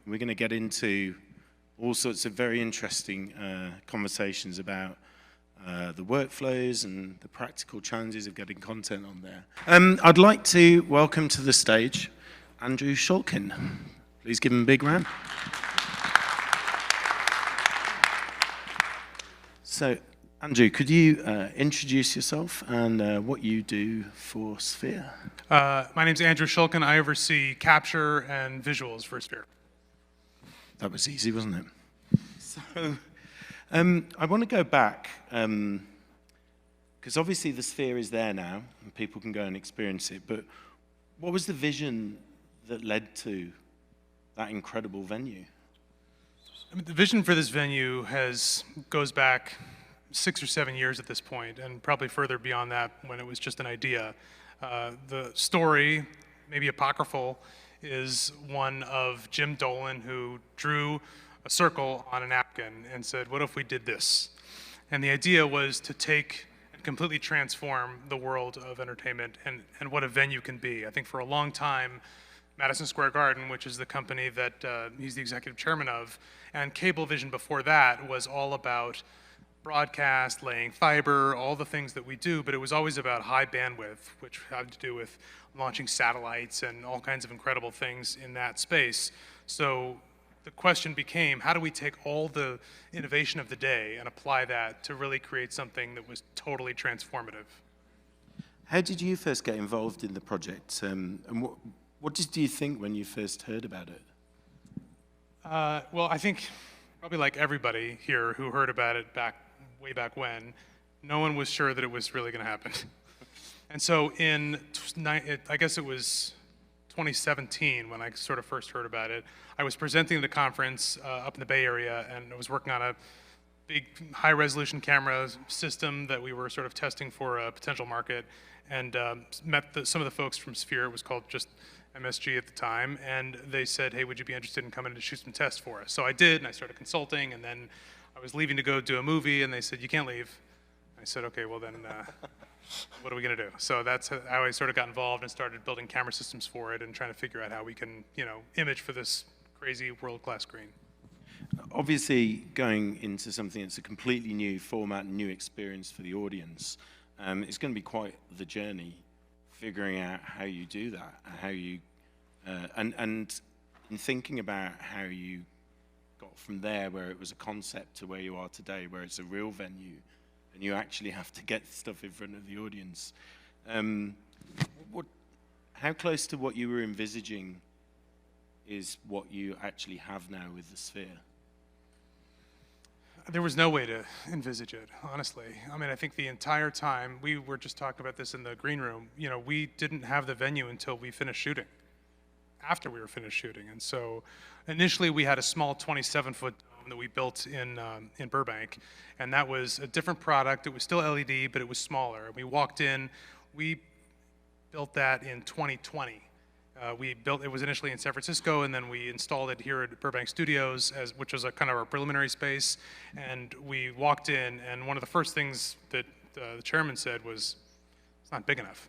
We're going to get into all sorts of very interesting conversations about the workflows and the practical challenges of getting content on there. I'd like to welcome to the stage Andrew Shulkin. Please give him a big round. So, Andrew, could you introduce yourself and what you do for Sphere? My name's Andrew Shulkin. I oversee capture and visuals for Sphere. That was easy, wasn't it? So, I want to go back, because obviously the Sphere is there now, and people can go and experience it, but what was the vision that led to that incredible venue? I mean, the vision for this venue goes back 6 or 7 years at this point, and probably further beyond that when it was just an idea. The story, maybe apocryphal, is one of Jim Dolan, who drew a circle on a napkin and said, what if we did this? And the idea was to take and completely transform the world of entertainment and what a venue can be. I think for a long time, Madison Square Garden, which is the company that he's the executive chairman of, and Cablevision before that was all about broadcast, laying fiber, all the things that we do, but it was always about high bandwidth, which had to do with launching satellites and all kinds of incredible things in that space. So the question became, how do we take all the innovation of the day and apply that to really create something that was totally transformative? How did you first get involved in the project, and what did you think when you first heard about it? Well, I think probably like everybody here who heard about it way back when, no one was sure that it was really going to happen. And so I guess it was 2017 when I sort of first heard about it. I was presenting at a conference up in the Bay Area, and I was working on a big high-resolution camera system that we were sort of testing for a potential market, and met some of the folks from Sphere. It was called just MSG at the time, and they said, hey, would you be interested in coming to shoot some tests for us? So I did, and I started consulting, and then I was leaving to go do a movie, and they said, you can't leave. I said, okay, well then, what are we gonna do? So that's how I sort of got involved and started building camera systems for it and trying to figure out how we can, image for this crazy world-class screen. Obviously, going into something that's a completely new format and new experience for the audience, it's going to be quite the journey figuring out how you do that, how you, and in thinking about how you got from there, where it was a concept, to where you are today, where it's a real venue, and you actually have to get stuff in front of the audience. How close to what you were envisaging is what you actually have now with the Sphere? There was no way to envisage it, honestly. I mean, I think the entire time, we were just talking about this in the green room, we didn't have the venue until we finished shooting, after we were finished shooting. And so initially we had a small 27-foot dome that we built in Burbank, and that was a different product. It was still LED, but it was smaller. We walked in, we built that in 2020. It was initially in San Francisco, and then we installed it here at Burbank Studios, which was a kind of our preliminary space. And we walked in, and one of the first things that the chairman said was, it's not big enough,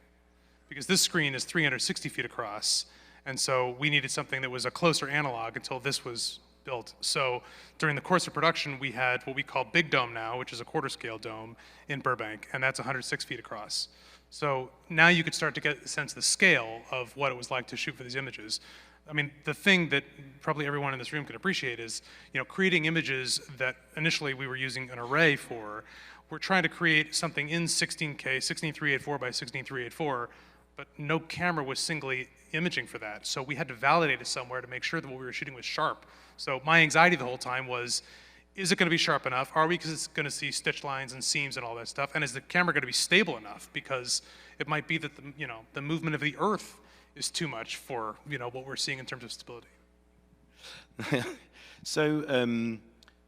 because this screen is 360 feet across, and so we needed something that was a closer analog until this was built. So during the course of production, we had what we call Big Dome now, which is a quarter-scale dome in Burbank, and that's 106 feet across. So now you could start to get a sense of the scale of what it was like to shoot for these images. I mean, the thing that probably everyone in this room can appreciate is, creating images that initially we were using an array for. We're trying to create something in 16K, 16384 by 16384, but no camera was singly imaging for that. So we had to validate it somewhere to make sure that what we were shooting was sharp. So my anxiety the whole time was, is it going to be sharp enough? Are we going to see stitch lines and seams and all that stuff? And is the camera going to be stable enough? Because it might be that the movement of the Earth is too much for what we're seeing in terms of stability. So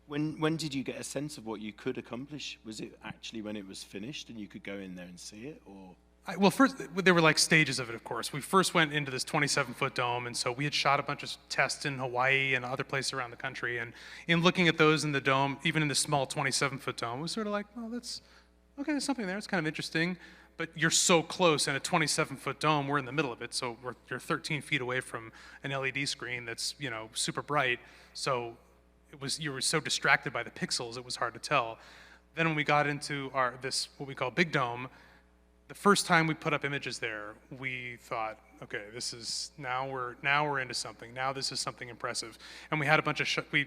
when did you get a sense of what you could accomplish? Was it actually when it was finished and you could go in there and see it, or? Well, first, there were like stages of it, of course. We first went into this 27-foot dome, and so we had shot a bunch of tests in Hawaii and other places around the country. And in looking at those in the dome, even in the small 27-foot dome, it was sort of like, oh, okay, there's something there. It's kind of interesting. but you're so close in a 27-foot dome, we're in the middle of it, so you're 13 feet away from an LED screen that's, you know, super bright, so you were so distracted by the pixels, it was hard to tell. Then when we got into this, what we call big dome, the first time we put up images there, we thought, okay, this is, now we're into something. Now this is something impressive. And we had a bunch of, we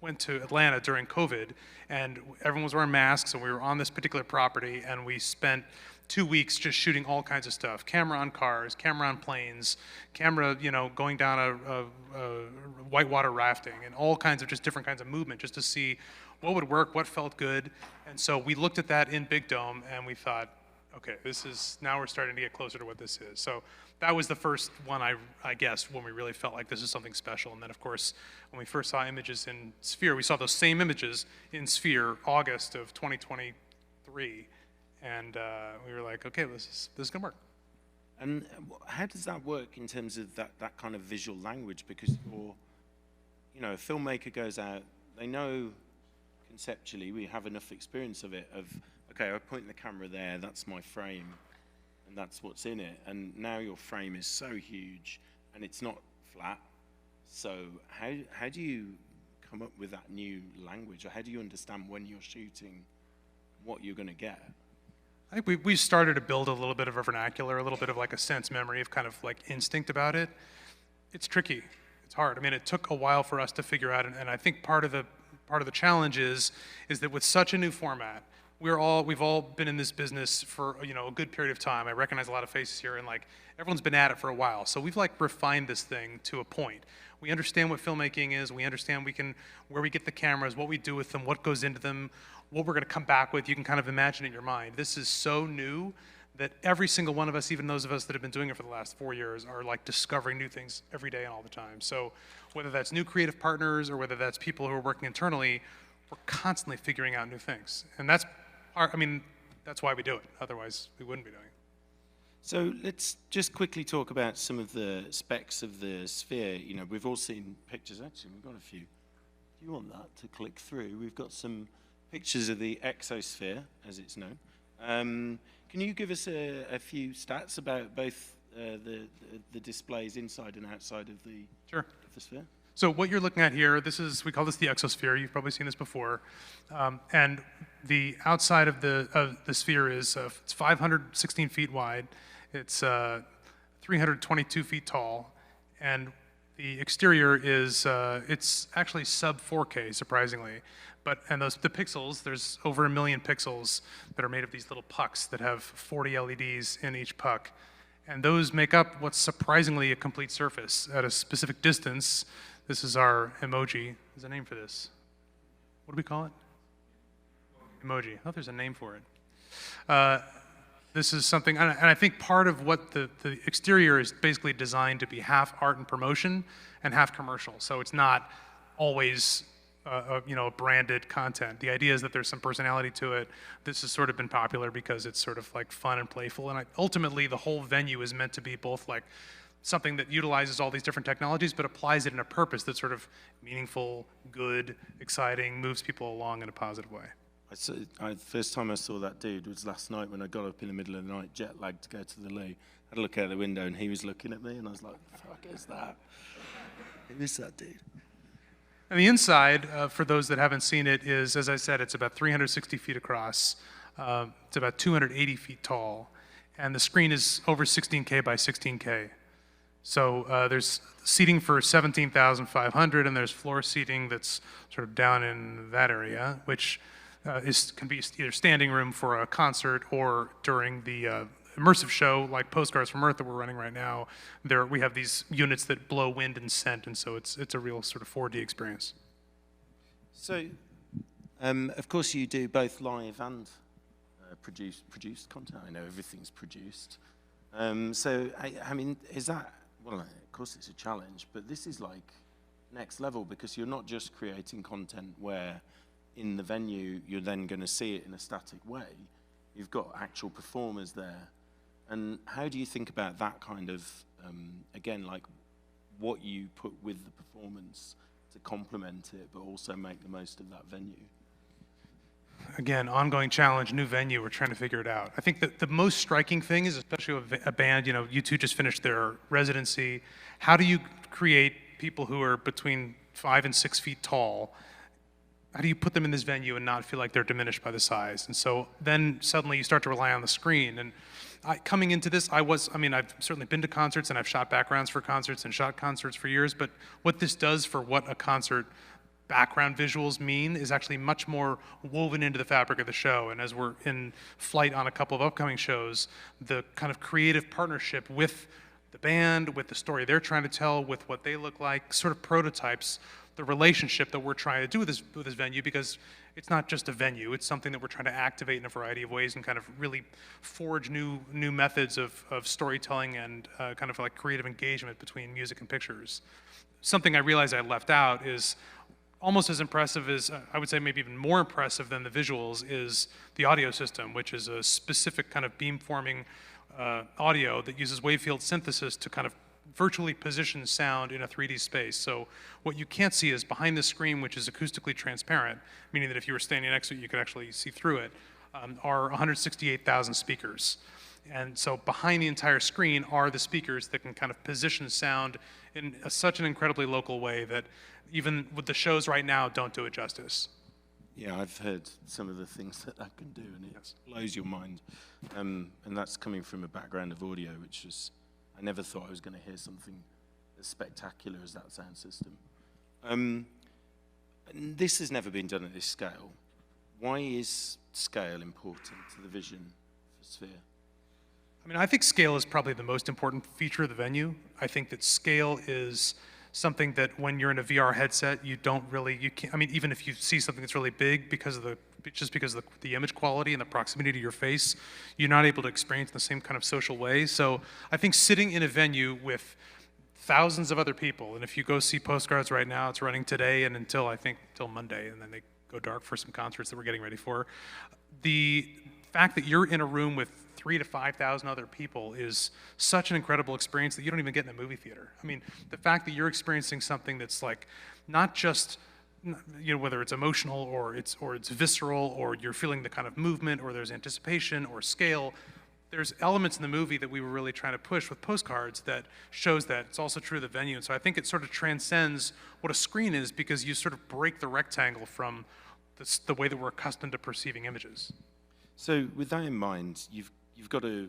went to Atlanta during COVID, and everyone was wearing masks, and we were on this particular property, and we spent 2 weeks just shooting all kinds of stuff. Camera on cars, camera on planes, camera, you know, going down a whitewater rafting, and all kinds of just different kinds of movement just to see what would work, what felt good. And so we looked at that in Big Dome, and we thought, okay, now we're starting to get closer to what this is. So that was the first one, I guess, when we really felt like this is something special. And then, of course, when we first saw images in Sphere, we saw those same images in Sphere, August of 2023. And we were like, okay, this is gonna work. And how does that work in terms of that kind of visual language? Because you know, a filmmaker goes out, they know conceptually, we have enough experience of it, okay, I point the camera there, that's my frame, and that's what's in it. And now your frame is so huge, and it's not flat. So how do you come up with that new language? Or how do you understand when you're shooting what you're gonna get? I think we started to build a little bit of a vernacular, a little bit of like a sense memory of kind of like instinct about it. It's tricky, it's hard. I mean, it took a while for us to figure out, and I think part of the challenge is that with such a new format, we've all been in this business for, you know, a good period of time. I recognize a lot of faces here, and like everyone's been at it for a while. So we've like refined this thing to a point. We understand what filmmaking is. We understand where we get the cameras, what we do with them, what goes into them, what we're going to come back with. You can kind of imagine in your mind. This is so new that every single one of us, even those of us that have been doing it for the last 4 years, are like discovering new things every day and all the time. So whether that's new creative partners or whether that's people who are working internally, we're constantly figuring out new things. And that's why we do it. Otherwise, we wouldn't be doing it. So let's just quickly talk about some of the specs of the Sphere. You know, we've all seen pictures. Actually, we've got a few. If you want that to click through, we've got some pictures of the exosphere, as it's known. Can you give us a few stats about both the displays inside and outside of the sphere? So what you're looking at here, we call this the exosphere. You've probably seen this before. And the outside of the sphere is it's 516 feet wide. It's 322 feet tall. And the exterior is, it's actually sub 4K, surprisingly. And the pixels, there's over 1 million pixels that are made of these little pucks that have 40 LEDs in each puck. And those make up what's surprisingly a complete surface at a specific distance. This is our emoji. There's a name for this. What do we call it? Emoji. Oh, there's a name for it. This is something, and I think part of what the exterior is basically designed to be half art and promotion and half commercial. So it's not always branded content. The idea is that there's some personality to it. This has sort of been popular because it's sort of like fun and playful. And ultimately, the whole venue is meant to be both like something that utilizes all these different technologies, but applies it in a purpose that's sort of meaningful, good, exciting, moves people along in a positive way. First time I saw that dude was last night when I got up in the middle of the night, jet lagged to go to the loo. I had a look out the window and he was looking at me and I was like, the fuck is that? Who is that dude? And the inside, for those that haven't seen it, is, as I said, it's about 360 feet across. It's about 280 feet tall. And the screen is over 16K by 16K. So there's seating for 17,500, and there's floor seating that's sort of down in that area, which can be either standing room for a concert or during the immersive show like Postcards from Earth that we're running right now. We have these units that blow wind and scent, and so it's a real sort of 4D experience. So, of course, you do both live and produced content. I know everything's produced. So, I mean, is that, well, of course it's a challenge, but this is like next level because you're not just creating content where in the venue you're then going to see it in a static way. You've got actual performers there. And how do you think about that kind of, again, like what you put with the performance to complement it, but also make the most of that venue? again, ongoing challenge, new venue, we're trying to figure it out. I think that the most striking thing is, especially with a band, you two just finished their residency. How do you create people who are between 5 and 6 feet tall? How do you put them in this venue and not feel like they're diminished by the size? And so then suddenly you start to rely on the screen. And coming into this, I've certainly been to concerts and I've shot backgrounds for concerts and shot concerts for years, but what this does for what a concert background visuals mean is actually much more woven into the fabric of the show. And as we're in flight on a couple of upcoming shows, the kind of creative partnership with the band, with the story they're trying to tell, with what they look like, sort of prototypes the relationship that we're trying to do with this venue, because it's not just a venue, it's something that we're trying to activate in a variety of ways and kind of really forge new methods of storytelling and kind of like creative engagement between music and pictures. Something I realized I left out is almost as impressive as, I would say maybe even more impressive than the visuals, is the audio system, which is a specific kind of beamforming audio that uses wavefield synthesis to kind of virtually position sound in a 3D space. So what you can't see is behind the screen, which is acoustically transparent, meaning that if you were standing next to it, you could actually see through it, are 168,000 speakers. And so behind the entire screen are the speakers that can kind of position sound in such an incredibly local way that even with the shows right now don't do it justice. Yeah, I've heard some of the things that can do, and it blows your mind. And that's coming from a background of audio, which is, I never thought I was going to hear something as spectacular as that sound system. And this has never been done at this scale. Why is scale important to the vision for Sphere? I mean, I think scale is probably the most important feature of the venue. I think that scale is something that when you're in a VR headset, you can't, I mean, even if you see something that's really big because of the image quality and the proximity to your face, you're not able to experience in the same kind of social way. So I think sitting in a venue with thousands of other people, and if you go see Postcards right now, it's running today and until Monday, and then they go dark for some concerts that we're getting ready for. The fact that you're in a room with 3,000 to 5,000 other people is such an incredible experience that you don't even get in a movie theater. I mean, the fact that you're experiencing something that's like not just, whether it's emotional or it's visceral, or you're feeling the kind of movement, or there's anticipation or scale. There's elements in the movie that we were really trying to push with Postcards that shows that. It's also true of the venue. And so I think it sort of transcends what a screen is, because you sort of break the rectangle from the way that we're accustomed to perceiving images. So with that in mind, you've got to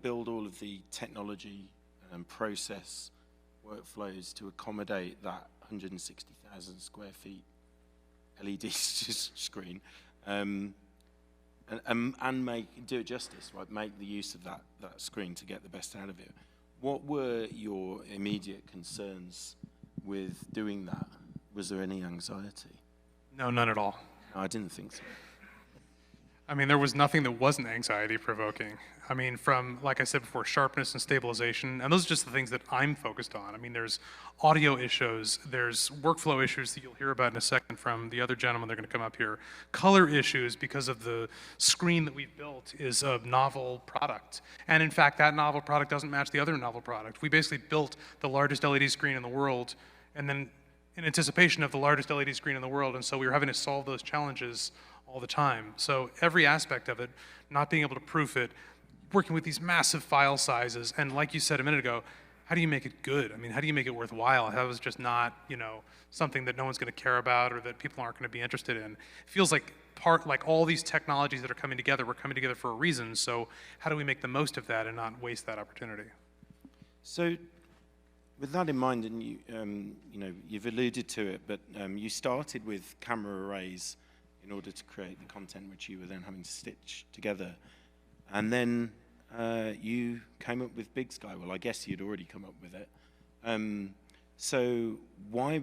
build all of the technology and process workflows to accommodate that 160,000 square feet LED screen, and do it justice, right? Make the use of that screen to get the best out of it. What were your immediate concerns with doing that? Was there any anxiety? No, none at all. No, I didn't think so. I mean, there was nothing that wasn't anxiety-provoking. I mean, from, like I said before, sharpness and stabilization, and those are just the things that I'm focused on. I mean, there's audio issues, there's workflow issues that you'll hear about in a second from the other gentlemen that are going to come up here. Color issues, because of the screen that we've built is a novel product. And in fact, that novel product doesn't match the other novel product. We basically built the largest LED screen in the world, and then in anticipation of the largest LED screen in the world, and so we were having to solve those challenges all the time. So every aspect of it, not being able to proof it, working with these massive file sizes, and like you said a minute ago, how do you make it good? I mean, how do you make it worthwhile? How is just not, something that no one's going to care about or that people aren't going to be interested in? It feels like all these technologies that are coming together, we're coming together for a reason. So how do we make the most of that and not waste that opportunity? So with that in mind, and you've alluded to it, but you started with camera arrays in order to create the content which you were then having to stitch together. And then you came up with Big Sky. Well, I guess you'd already come up with it. So why,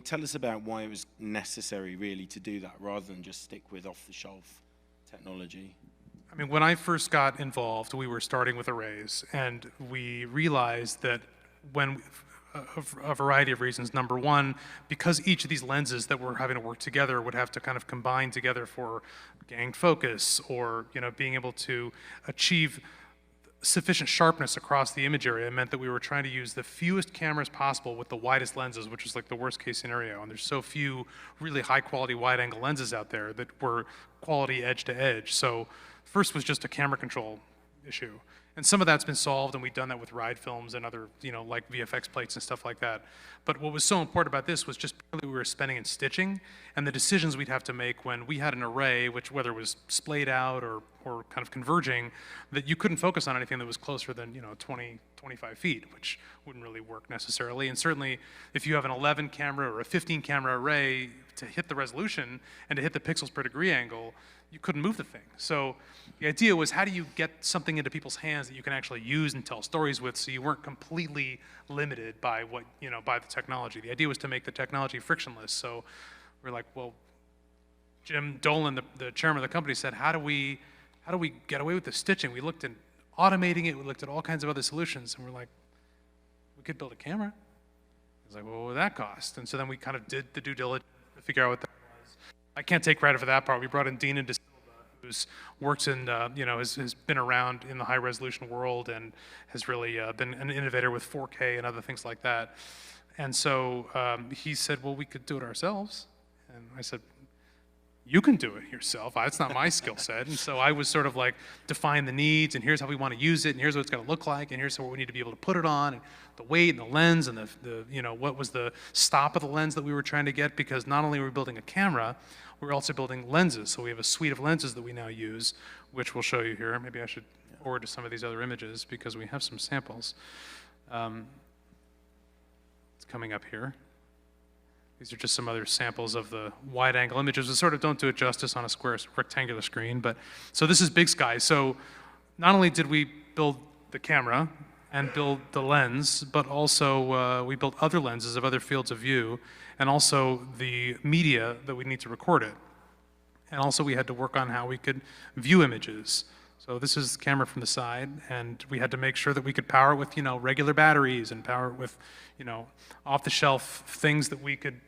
tell us about why it was necessary really to do that rather than just stick with off-the-shelf technology. I mean, when I first got involved, we were starting with arrays, and we realized that when a variety of reasons. Number one, because each of these lenses that we're having to work together would have to kind of combine together for ganged focus, or being able to achieve sufficient sharpness across the image area meant that we were trying to use the fewest cameras possible with the widest lenses, which was like the worst case scenario. And there's so few really high quality wide angle lenses out there that were quality edge to edge. So first was just a camera control issue. And some of that's been solved, and we've done that with ride films and other, like VFX plates and stuff like that. But what was so important about this was just purely we were spending in stitching, and the decisions we'd have to make when we had an array, which whether it was splayed out or kind of converging, that you couldn't focus on anything that was closer than 20, 25 feet, which wouldn't really work necessarily. And certainly, if you have an 11 camera or a 15 camera array to hit the resolution and to hit the pixels per degree angle, you couldn't move the thing. So the idea was, how do you get something into people's hands that you can actually use and tell stories with, so you weren't completely limited by what, by the technology. The idea was to make the technology frictionless. So we're like, well, Jim Dolan, the chairman of the company, said, how do we get away with the stitching? We looked at automating it, we looked at all kinds of other solutions, and we're like, we could build a camera. He's like, well, what would that cost? And so then we kind of did the due diligence to figure out what that was. I can't take credit for that part. We brought in Dean and DeSilva, who's works in, has been around in the high resolution world and has really been an innovator with 4K and other things like that. And so he said, well, we could do it ourselves. And I said, you can do it yourself. It's not my skill set. And so I was sort of like, define the needs, and here's how we want to use it, and here's what it's going to look like, and here's what we need to be able to put it on, and the weight and the lens, and the what was the stop of the lens that we were trying to get, because not only were we building a camera, we're also building lenses. So we have a suite of lenses that we now use, which we'll show you here. Maybe I should forward to some of these other images because we have some samples. It's coming up here. These are just some other samples of the wide-angle images that sort of don't do it justice on a square rectangular screen. But so this is Big Sky. So not only did we build the camera and build the lens, but also we built other lenses of other fields of view, and also the media that we need to record it. And also we had to work on how we could view images. So this is the camera from the side, and we had to make sure that we could power it with, regular batteries, and power it with, off-the-shelf things that we could,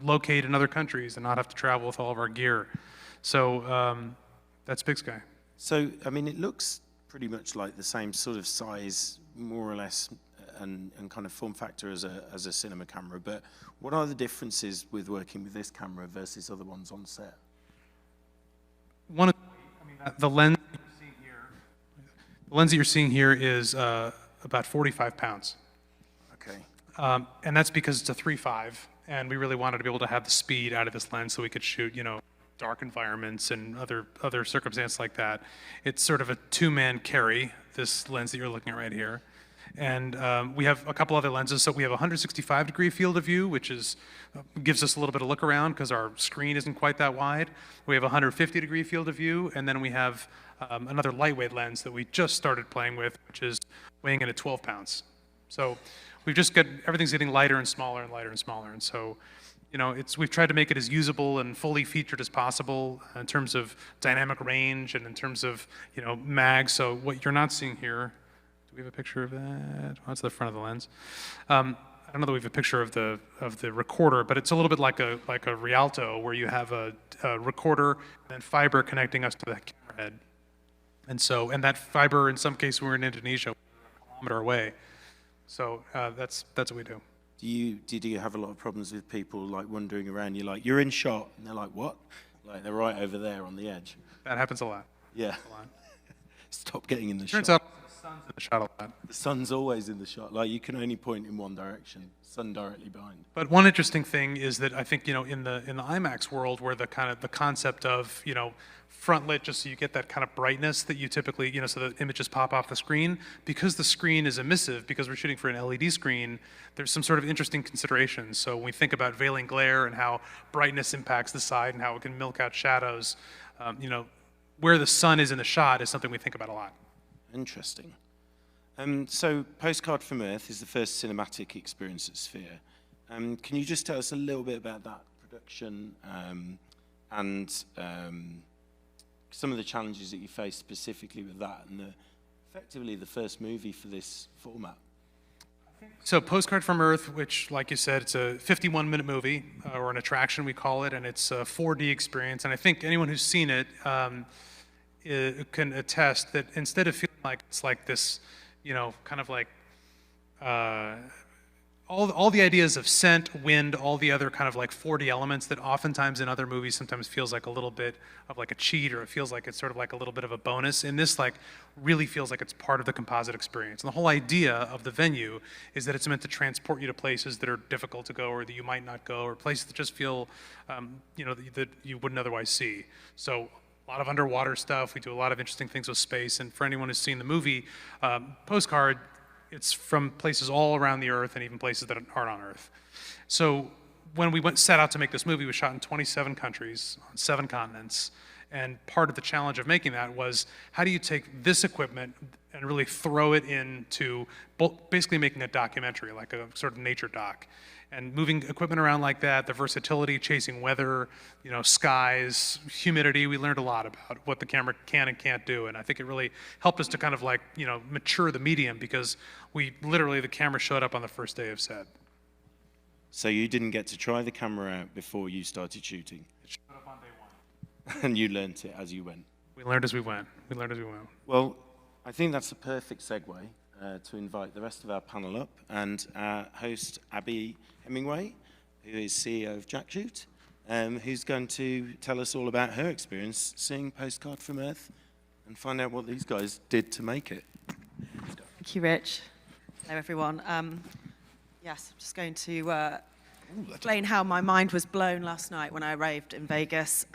locate in other countries and not have to travel with all of our gear. So that's Big Sky. So, I mean, it looks pretty much like the same sort of size, more or less, and kind of form factor as a cinema camera. But what are the differences with working with this camera versus other ones on set? The lens that you're seeing here is about 45 pounds. Okay. And that's because it's a 3.5, and we really wanted to be able to have the speed out of this lens so we could shoot, dark environments and other circumstances like that. It's sort of a two-man carry, this lens that you're looking at right here. And we have a couple other lenses. So we have a 165-degree field of view, which gives us a little bit of look around because our screen isn't quite that wide. We have a 150-degree field of view, and then we have another lightweight lens that we just started playing with, which is weighing in at 12 pounds. So everything's getting lighter and smaller and lighter and smaller. And so, we've tried to make it as usable and fully featured as possible in terms of dynamic range and in terms of, mag. So what you're not seeing here, do we have a picture of that? Oh, that's the front of the lens. I don't know that we have a picture of the recorder, but it's a little bit like a Rialto, where you have a recorder and then fiber connecting us to the camera head. And that fiber, in some cases, we're in Indonesia, a kilometer away. So that's what we do. Did you have a lot of problems with people like wandering around? You're like, you're in shot, and they're like, what? Like they're right over there on the edge. That happens a lot. Yeah. A lot. Stop getting in the shot. Turns out the sun's in the shot a lot. The sun's always in the shot. Like you can only point in one direction. Sun directly behind. But one interesting thing is that I think in the IMAX world, where the concept of front lit, just so you get that kind of brightness that you typically so the images pop off the screen, because the screen is emissive, because we're shooting for an LED screen, there's some sort of interesting considerations. So when we think about veiling glare and how brightness impacts the side and how it can milk out shadows, where the sun is in the shot is something we think about a lot. Interesting. So Postcard from Earth is the first cinematic experience at Sphere. Can you just tell us a little bit about that production and some of the challenges that you faced specifically with that, and effectively the first movie for this format? So Postcard from Earth, which, like you said, it's a 51-minute movie, or an attraction we call it, and it's a 4D experience. And I think anyone who's seen it, can attest that instead of feeling like it's like this, you know, kind of like all the ideas of scent, wind, all the other kind of like 40 elements that oftentimes in other movies sometimes feels like a little bit of like a cheat, or it feels like it's sort of like a little bit of a bonus. In this, like, really feels like it's part of the composite experience. And the whole idea of the venue is that it's meant to transport you to places that are difficult to go, or that you might not go, or places that just feel, you know, that you wouldn't otherwise see. So a lot of underwater stuff. We do a lot of interesting things with space. And for anyone who's seen the movie, Postcard, it's from places all around the Earth and even places that aren't on Earth. So when we set out to make this movie, it was shot in 27 countries on 7 continents. And part of the challenge of making that was, how do you take this equipment and really throw it into basically making a documentary, like a sort of nature doc. And moving equipment around like that, the versatility, chasing weather, you know, skies, humidity, we learned a lot about what the camera can and can't do. And I think it really helped us to kind of like, you know, mature the medium, because the camera showed up on the first day of set. So you didn't get to try the camera out before you started shooting? It showed up on day 1. And you learned it as you went? We learned as we went. Well, I think that's a perfect segue to invite the rest of our panel up, and our host, Abby Hemingway, who is CEO of Jackshoot, who's going to tell us all about her experience seeing Postcard from Earth and find out what these guys did to make it. Thank you, Rich. Hello, everyone. Yes, I'm just going to explain how my mind was blown last night when I arrived in Vegas.